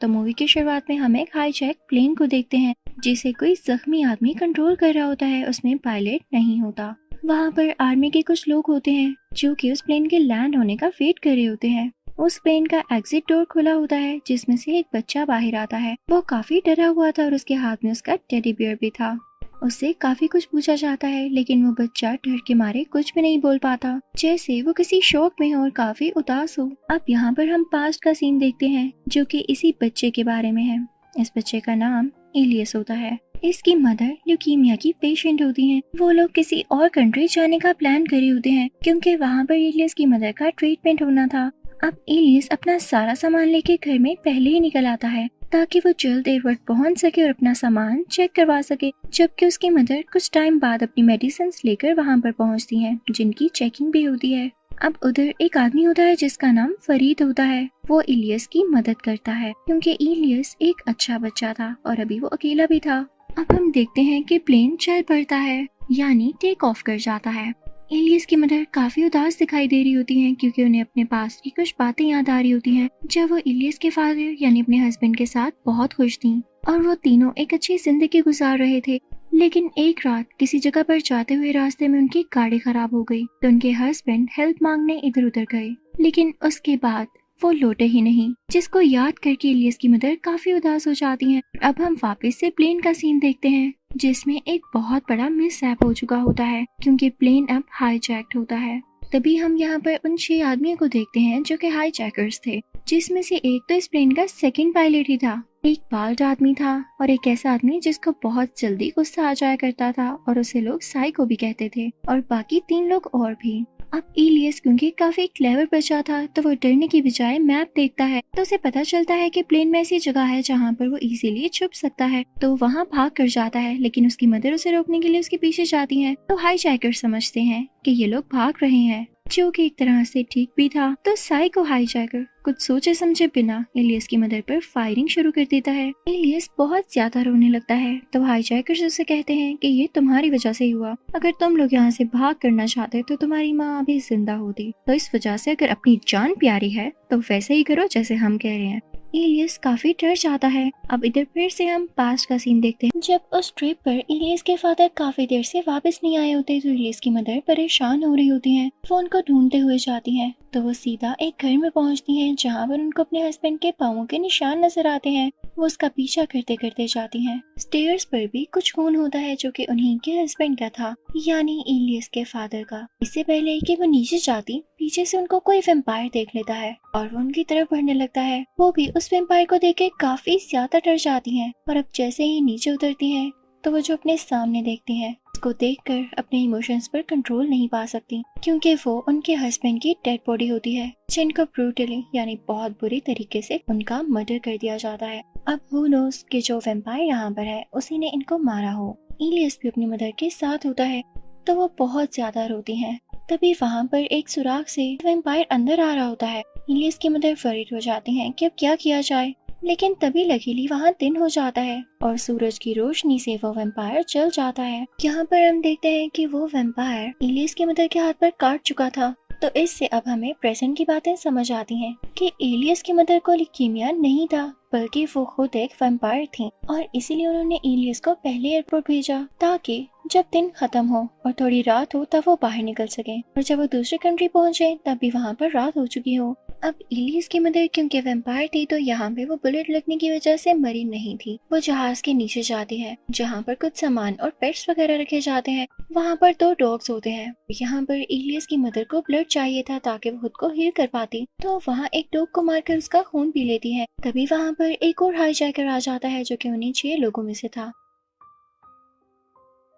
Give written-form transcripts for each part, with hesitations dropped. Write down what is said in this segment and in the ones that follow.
तो मूवी की शुरुआत में हम एक हाईजैक प्लेन को देखते हैं जिसे कोई जख्मी आदमी कंट्रोल कर रहा होता है। उसमें पायलट नहीं होता। वहाँ पर आर्मी के कुछ लोग होते हैं जो कि उस प्लेन के लैंड होने का वेट कर रहे होते हैं। उस प्लेन का एग्जिट डोर खुला होता है जिसमें से एक बच्चा बाहर आता है। वो काफी डरा हुआ था और उसके हाथ में उसका टेडी बियर भी था। उससे काफी कुछ पूछा जाता है लेकिन वो बच्चा डर के मारे कुछ भी नहीं बोल पाता, जैसे वो किसी शौक में हो और काफी उदास हो। अब यहाँ पर हम पास्ट का सीन देखते हैं जो कि इसी बच्चे के बारे में है। इस बच्चे का नाम इलियस होता है। इसकी मदर ल्यूकीमिया की पेशेंट होती हैं। वो लोग किसी और कंट्री जाने का प्लान करे होते हैं क्योंकि वहाँ पर इलियस की मदर का ट्रीटमेंट होना था। अब इलियस अपना सारा सामान लेके घर में पहले ही निकल आता है ताकि वो जल्द एयरपोर्ट पहुंच सके और अपना सामान चेक करवा सके, जबकि उसकी मदर कुछ टाइम बाद अपनी मेडिसिन लेकर वहां पर पहुंचती हैं जिनकी चेकिंग भी होती है। अब उधर एक आदमी होता है जिसका नाम फरीद होता है। वो इलियस की मदद करता है क्योंकि इलियस एक अच्छा बच्चा था और अभी वो अकेला भी था। अब हम देखते हैं कि प्लेन चल पड़ता है, यानी टेक ऑफ कर जाता है। इलियस की मदर काफी उदास दिखाई दे रही होती हैं क्योंकि उन्हें अपने पास की कुछ बातें याद आ रही होती हैं जब वो इलियस के फादर यानी अपने हस्बैंड के साथ बहुत खुश थीं और वो तीनों एक अच्छी जिंदगी गुजार रहे थे। लेकिन एक रात किसी जगह पर जाते हुए रास्ते में उनकी गाड़ी खराब हो गई तो उनके हस्बैंड हेल्प मांगने इधर उधर गए, लेकिन उसके बाद वो लौटे ही नहीं, जिसको याद करके इलियस की मदर काफी उदास हो जाती हैं। अब हम वापस से प्लेन का सीन देखते हैं जिसमें एक बहुत बड़ा मिसहैप हो चुका होता है क्योंकि प्लेन अब हाईजैक्ड होता है। तभी हम यहाँ पर उन 6 आदमियों को देखते हैं जो कि हाईजैकर्स थे, जिसमें से एक तो इस प्लेन का सेकंड पायलट ही था। एक बाल्ड आदमी था और एक ऐसा आदमी जिसको बहुत जल्दी गुस्सा आ जाया करता था और उसे लोग साइको भी कहते थे, और बाकी 3 लोग और भी। अब इलियस क्योंकि काफी क्लेवर बच्चा था तो वो डरने की बजाय मैप देखता है तो उसे पता चलता है कि प्लेन में ऐसी जगह है जहाँ पर वो इजीली छुप सकता है, तो वहाँ भाग कर जाता है। लेकिन उसकी मदर उसे रोकने के लिए उसके पीछे जाती है तो हाईजैकर समझते हैं कि ये लोग भाग रहे हैं, जो कि एक तरह से ठीक भी था। तो साइको हाईजैकर कुछ सोचे समझे बिना इलियस की मदर पर फायरिंग शुरू कर देता है। इलियस बहुत ज्यादा रोने लगता है तो हाईजैकर्स उसे कहते हैं कि ये तुम्हारी वजह से हुआ, अगर तुम लोग यहाँ से भाग करना चाहते तो तुम्हारी माँ अभी जिंदा होती, तो इस वजह से अगर अपनी जान प्यारी है तो वैसे ही करो जैसे हम कह रहे हैं। इलियस काफी डर जाता है। अब इधर फिर से हम पास्ट का सीन देखते हैं। जब उस ट्रिप पर इलियस के फादर काफी देर से वापस नहीं आए होते तो इलियस की मदर परेशान हो रही होती हैं। वो उनको ढूंढते हुए जाती हैं तो वो सीधा एक घर में पहुंचती हैं जहां पर उनको अपने हस्बैंड के पाँवों के निशान नजर आते हैं। वो उसका पीछा करते करते जाती हैं। स्टेयर्स पर भी कुछ खून होता है जो कि उन्हीं के हस्बैंड का था, यानी इलियस के फादर का। इससे पहले कि वो नीचे जाती, पीछे से उनको कोई वैम्पायर देख लेता है और वो उनकी तरफ बढ़ने लगता है। वो भी उस वैम्पायर को देख के काफी ज्यादा डर जाती हैं और अब जैसे ही नीचे उतरती हैं तो वो जो अपने सामने देखती हैं उसको देखकर अपने इमोशंस पर कंट्रोल नहीं पा सकती क्योंकि वो उनके हस्बैंड की डेड बॉडी होती है जिनको ब्रूटली यानी बहुत बुरी तरीके से उनका मर्डर कर दिया जाता है। अब हु नोस कि जो वैम्पायर यहाँ पर है उसी ने इनको मारा हो। इलियस भी अपनी मदर के साथ होता है तो वो बहुत ज्यादा रोती हैं। तभी वहाँ पर एक सुराग से वैम्पायर अंदर आ रहा होता है। इलियस की मदर फरीद हो जाती हैं कि अब क्या किया जाए, लेकिन तभी लकीली वहाँ दिन हो जाता है और सूरज की रोशनी से वो वैम्पायर जल जाता है। यहाँ पर हम देखते हैं कि वो वैम्पायर इलियस की मदर के हाथ पर काट चुका था। तो इससे अब हमें प्रेजेंट की बातें समझ आती हैं कि इलियस की मदर को ल्यूकीमिया नहीं था बल्कि वो खुद एक वैम्पायर थी और इसीलिए उन्होंने इलियस को पहले एयरपोर्ट भेजा ताकि जब दिन खत्म हो और थोड़ी रात हो तब वो बाहर निकल सके, और जब वो दूसरी कंट्री पहुंचे तब भी वहाँ पर रात हो चुकी हो। अब इलियस की मदर क्योंकि वैम्पायर थी तो यहाँ पे वो बुलेट लगने की वजह से मरी नहीं थी। वो जहाज के नीचे जाती है जहाँ पर कुछ सामान और पेट्स वगैरह रखे जाते हैं। वहाँ पर 2 डॉग्स होते हैं। यहाँ पर इलियस की मदर को ब्लड चाहिए था ताकि वो खुद को हील कर पाती, तो वहाँ एक डॉग को मारकर उसका खून पी लेती है। तभी वहाँ पर एक और हाईजैकर आ जाता है जो कि उन्हीं 6 लोगों में से था।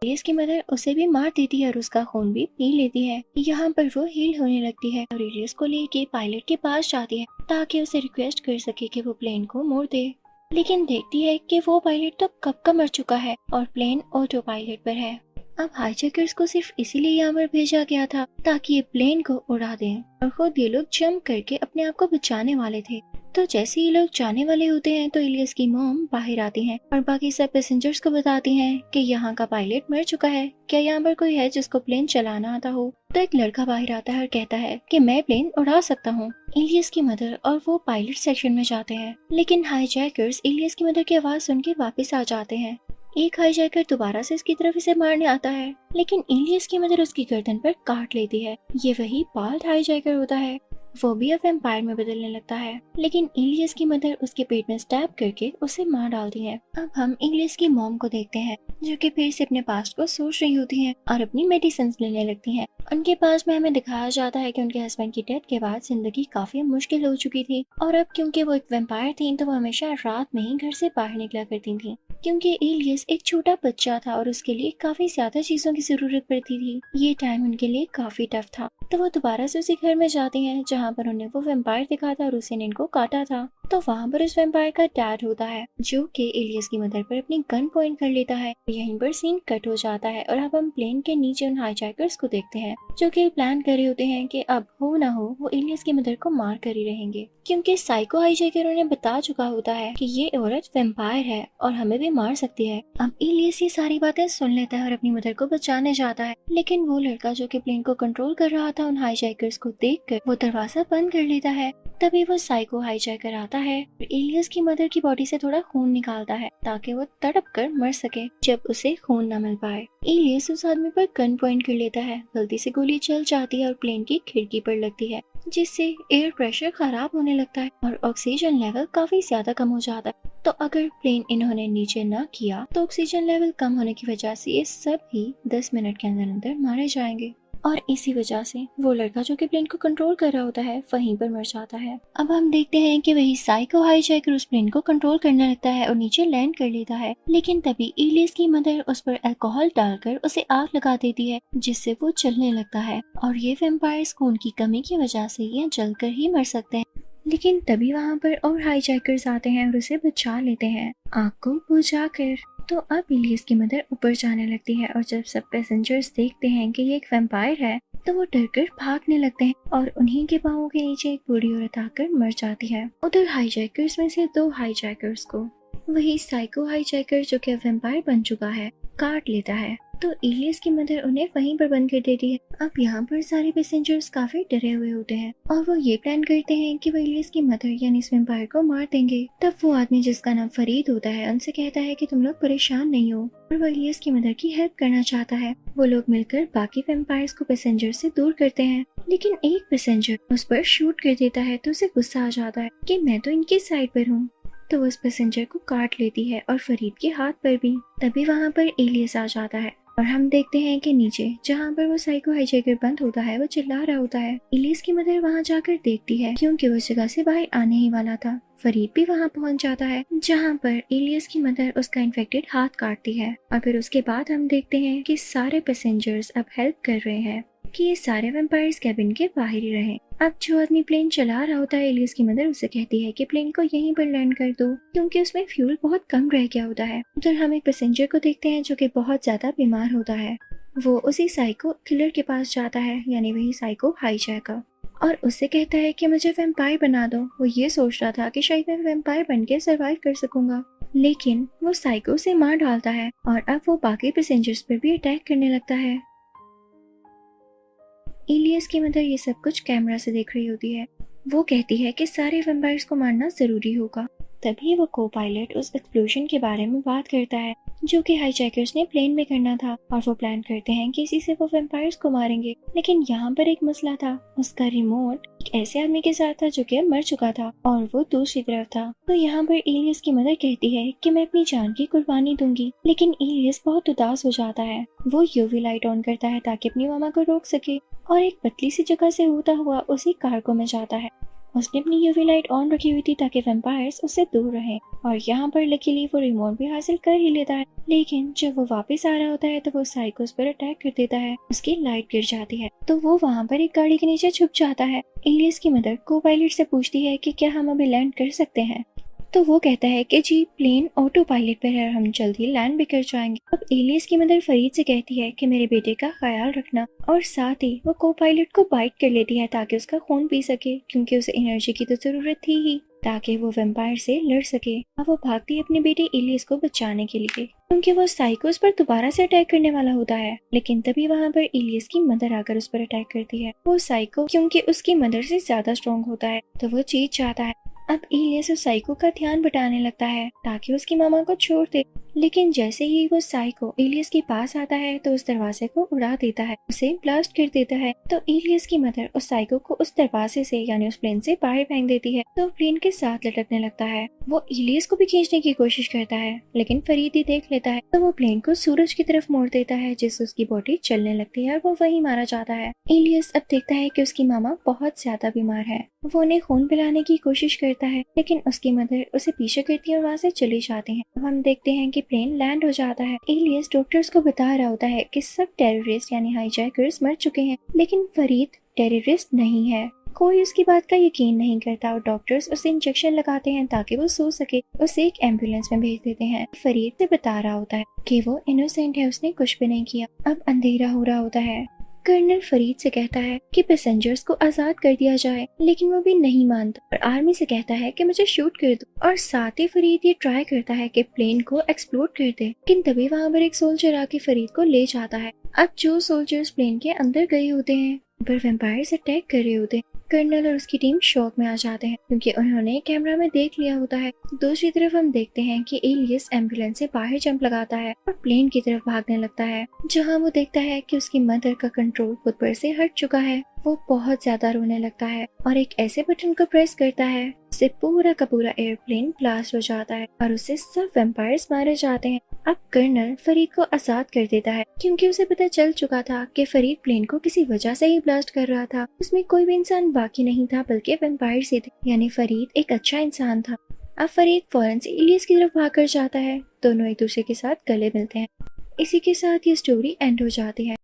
इलियस की मदर उसे भी मार देती है और उसका खून भी पी लेती है। यहाँ पर वो हील होने लगती है और इलियस को लेके पायलट के पास जाती है ताकि उसे रिक्वेस्ट कर सके कि वो प्लेन को मोड़ दे, लेकिन देखती है कि वो पायलट तो कब का मर चुका है और प्लेन ऑटो पायलट पर है। अब हाईजैकर्स को सिर्फ इसीलिए यहाँ पर भेजा गया था ताकि ये प्लेन को उड़ा दें और खुद ये लोग जंप करके अपने आप को बचाने वाले थे। तो जैसे ही लोग जाने वाले होते हैं तो इलियस की मॉम बाहर आती हैं और बाकी सब पैसेंजर्स को बताती हैं कि यहाँ का पायलट मर चुका है, क्या यहाँ पर कोई है जिसको प्लेन चलाना आता हो। तो एक लड़का बाहर आता है और कहता है कि मैं प्लेन उड़ा सकता हूँ। इलियस की मदर और वो पायलट सेक्शन में जाते हैं, लेकिन हाईजैकर्स इलियस की मदर की आवाज सुन के वापस आ जाते हैं। एक हाईजैकर दोबारा से इसकी तरफ इसे मारने आता है, लेकिन इलियस की मदर उसकी गर्दन पर काट लेती है। ये वही बाल्ड हाईजैकर होता है, वो भी अब वैम्पायर में बदलने लगता है, लेकिन इलियस की मदर उसके पेट में स्टैब करके उसे मार डालती है। अब हम इलियस की मॉम को देखते हैं जो कि फिर से अपने पास्ट को सोच रही होती हैं और अपनी मेडिसिन लेने लगती हैं। उनके पास में हमें दिखाया जाता है कि उनके हस्बैंड की डेथ के बाद जिंदगी काफी मुश्किल हो चुकी थी और अब क्योंकि वो एक वैम्पायर थी तो वो हमेशा रात में ही घर से बाहर निकला करती थी, क्योंकि इलियस एक छोटा बच्चा था और उसके लिए काफी ज्यादा चीजों की जरूरत पड़ती थी। ये टाइम उनके लिए काफी टफ था, तो वो दोबारा से उसी घर में जाती हैं जहाँ पर उन्हें वो वैम्पायर दिखा था और उसे ने इनको काटा था। तो वहाँ पर उस वैम्पायर का डैड होता है जो कि इलियस की मदर पर अपनी गन पॉइंट कर लेता है। यहीं पर सीन कट हो जाता है और अब हम प्लेन के नीचे उन हाईजैकर्स को देखते हैं जो कि प्लान कर रहे होते हैं कि अब हो ना हो वो इलियस की मदर को मार कर ही रहेंगे, क्योंकि साइको हाईजैकर उन्हें बता चुका होता है कि ये औरत वैम्पायर है और हमें भी मार सकती है। अब इलियस ये सारी बातें सुन लेता है और अपनी मदर को बचाने जाता है, लेकिन वो लड़का जो कि प्लेन को कंट्रोल कर रहा था उन हाईजैकर्स को देखकर वो दरवाजा बंद कर लेता है। तभी वो साइको हाईजैकर आता है और इलियस की मदर की बॉडी से थोड़ा खून निकालता है ताकि वो तड़प कर मर सके जब उसे खून न मिल पाए। इलियस उस आदमी पर गन पॉइंट कर लेता है, गलती से गोली चल जाती है और प्लेन की खिड़की पर लगती है, जिससे एयर प्रेशर खराब होने लगता है और ऑक्सीजन लेवल काफी ज्यादा कम हो जाता है। तो अगर प्लेन इन्होंने नीचे न किया तो ऑक्सीजन लेवल कम होने की वजह से ये सब ही 10 मिनट के अंदर अंदर मारे जाएंगे और इसी वजह से वो लड़का जो कि प्लेन को कंट्रोल कर रहा होता है वहीं पर मर जाता है। अब हम देखते हैं कि वही साइको हाईजैकर उस प्लेन को कंट्रोल करने लगता है और नीचे लैंड कर लेता है, लेकिन तभी इलियस की मदर उस पर अल्कोहल डालकर उसे आग लगा देती है जिससे वो जलने लगता है और ये वैम्पायर्स खून की कमी की वजह से ये जलकर ही मर सकते हैं। लेकिन तभी वहाँ पर और हाईजैकर्स आते हैं और उसे बचा लेते हैं आग को बुझाकर। तो अब इलियस की मदर ऊपर जाने लगती है और जब सब पैसेंजर्स देखते हैं कि ये एक वैम्पायर है तो वो डरकर भागने लगते हैं और उन्हीं के पाँवों के नीचे एक बूढ़ी औरत आकर मर जाती है। उधर हाईजैकर्स में से 2 हाईजैकर्स को वही साइको हाईजैकर जो कि वैम्पायर बन चुका है काट लेता है, तो इलियस की मदर उन्हें वहीं पर बंद कर देती है। अब यहाँ पर सारे पैसेंजर्स काफी डरे हुए होते हैं और वो ये प्लान करते हैं कि वो इलियस की मदर यानी इस वैम्पायर को मार देंगे। तब वो आदमी जिसका नाम फरीद होता है उनसे कहता है कि तुम लोग परेशान नहीं हो, और वो इलियस की मदर की हेल्प करना चाहता है। वो लोग मिलकर बाकी वैम्पायर्स को पैसेंजर से दूर करते हैं, लेकिन एक पैसेंजर उस पर शूट कर देता है तो उसे गुस्सा आ जाता है कि मैं तो इनकी साइड पर हूँ, तो उस पैसेंजर को काट लेती है और फरीद के हाथ पर भी। तभी वहाँ पर इलियस आ जाता है और हम देखते हैं कि नीचे जहाँ पर वो साइको हाईजैकर बंद होता है वो चिल्ला रहा होता है। इलियस की मदर वहाँ जाकर देखती है क्योंकि वो उस जगह से बाहर आने ही वाला था। फरीद भी वहाँ पहुँच जाता है जहाँ पर इलियस की मदर उसका इन्फेक्टेड हाथ काटती है और फिर उसके बाद हम देखते हैं कि सारे पैसेंजर्स अब हेल्प कर रहे हैं कि ये सारे वैम्पायर्स कैबिन के बाहर ही रहें। अब जो आदमी प्लेन चला रहा होता है इलियस की मदर उससे कहती है कि प्लेन को यहीं पर लैंड कर दो क्योंकि उसमें फ्यूल बहुत कम रह गया होता है। उधर हम एक पैसेंजर को देखते हैं जो कि बहुत ज्यादा बीमार होता है। वो उसी साइको किलर के पास जाता है यानी वही साइको हाईजैकर और उससे कहता है कि मुझे वैम्पायर बना दो। वो ये सोच रहा था कि शायद मैं वैम्पायर बन के सर्वाइव कर सकूंगा, लेकिन वो साइको से मार डालता है और अब वो बाकी पैसेंजर्स पर भी अटैक करने लगता है। इलियस की मदर ये सब कुछ कैमरा से देख रही होती है। वो कहती है कि सारे वैम्पायर्स को मारना जरूरी होगा। तभी वो को पायलट उस एक्सप्लोजन के बारे में बात करता है जो कि हाईजैकर्स ने प्लेन में करना था और वो प्लान करते हैं कि इसी से वो वैम्पायर्स को मारेंगे। लेकिन यहाँ पर एक मसला था, उसका रिमोट एक ऐसे आदमी के साथ था जो कि मर चुका था और वो दूसरी तरफ था। तो यहाँ पर इलियस की मदर कहती है कि मैं अपनी जान की कुर्बानी दूंगी, लेकिन इलियस बहुत उदास हो जाता है। वो यूवी लाइट ऑन करता है ताकि अपनी मामा को रोक सके और एक पतली सी जगह से होता हुआ उसी कार्गो में जाता है। उसने अपनी यूवी लाइट ऑन रखी हुई थी ताकि वैम्पायर्स उससे दूर रहें और यहाँ पर लकीली वो रिमोट भी हासिल कर ही लेता है। लेकिन जब वो वापस आ रहा होता है तो वो साइकोस पर अटैक कर देता है, उसकी लाइट गिर जाती है तो वो वहाँ पर एक गाड़ी के नीचे छुप जाता है। इलियस की मदर को पायलट से पूछती है कि क्या हम अभी लैंड कर सकते हैं, तो वो कहता है कि जी प्लेन ऑटो पायलट पर है, हम जल्दी लैंड भी कर जाएंगे। अब इलियस की मदर फरीद से कहती है कि मेरे बेटे का ख्याल रखना और साथ ही वो को पायलट को बाइट कर लेती है ताकि उसका खून पी सके क्योंकि उसे एनर्जी की तो जरूरत थी ही। ताकि वो वैम्पायर से लड़ सके और वो भागती है अपने बेटे इलियस को बचाने के लिए, क्योंकि वो साइकोस पर दोबारा से अटैक करने वाला होता है। लेकिन तभी वहाँ पर इलियस की मदर आकर उस पर अटैक करती है। वो साइको क्योंकि उसकी मदर से ज्यादा स्ट्रॉन्ग होता है तो वो जीत जाता है। अब इलियस उस साइको का ध्यान बटाने लगता है ताकि उसकी मामा को छोड़ दे, लेकिन जैसे ही वो साइको इलियस के पास आता है तो उस दरवाजे को उड़ा देता है, उसे ब्लास्ट कर देता है। तो इलियस की मदर उस साइको को उस दरवाजे से यानी उस प्लेन से बाहर फेंक देती है तो प्लेन के साथ लटकने लगता है। वो इलियस को भी खींचने की कोशिश करता है, लेकिन फरीद ही देख लेता है तो वो प्लेन को सूरज की तरफ मोड़ देता है, जिससे उसकी बॉडी चलने लगती है और वो वहीं मारा जाता है। इलियस अब देखता है कि उसकी मामा बहुत ज्यादा बीमार है। वो उन्हें खून पिलाने की कोशिश करता है, लेकिन उसकी मदर उसे पीछे करती है और वहाँ से चली जाती है। अब हम देखते हैं कि प्लेन लैंड हो जाता है। इलियस डॉक्टर्स को बता रहा होता है कि सब टेररिस्ट यानी हाईजैकर्स मर चुके हैं, लेकिन फरीद टेररिस्ट नहीं है। कोई उसकी बात का यकीन नहीं करता और डॉक्टर्स उसे इंजेक्शन लगाते हैं ताकि वो सो सके। उसे एक एम्बुलेंस में भेज देते हैं। फरीद से बता रहा होता है कि वो इनोसेंट है, उसने कुछ भी नहीं किया। अब अंधेरा हो रहा होता है। कर्नल फरीद से कहता है कि पैसेंजर्स को आजाद कर दिया जाए, लेकिन वो भी नहीं मानता और आर्मी से कहता है कि मुझे शूट कर दो। और साथ ही फरीद ये ट्राई करता है कि प्लेन को एक्सप्लोड कर दे, लेकिन तभी वहाँ पर एक सोल्जर आके फरीद को ले जाता है। अब जो सोल्जर्स प्लेन के अंदर गए होते हैं पर वैम्पायर्स अटैक कर रहे होते हैं। कर्नल और उसकी टीम शॉक में आ जाते हैं क्योंकि उन्होंने कैमरा में देख लिया होता है। दूसरी तरफ हम देखते हैं कि एलियस एम्बुलेंस से बाहर जंप लगाता है और प्लेन की तरफ भागने लगता है, जहां वो देखता है कि उसकी मदर का कंट्रोल खुद पर से हट चुका है। वो बहुत ज्यादा रोने लगता है और एक ऐसे बटन को प्रेस करता है जिससे पूरा का पूरा एयरप्लेन ब्लास्ट हो जाता है और उससे सब वैम्पायर्स मारे जाते हैं। अब कर्नल फरीद को आजाद कर देता है क्योंकि उसे पता चल चुका था कि फरीद प्लेन को किसी वजह से ही ब्लास्ट कर रहा था। उसमें कोई भी इंसान बाकी नहीं था बल्कि वैम्पायर्स ही थे, यानी फरीद एक अच्छा इंसान था। अब फरीद फौरन से इलियस की तरफ भागकर जाता है। दोनों एक दूसरे के साथ गले मिलते हैं। इसी के साथ ये स्टोरी एंड हो जाती है।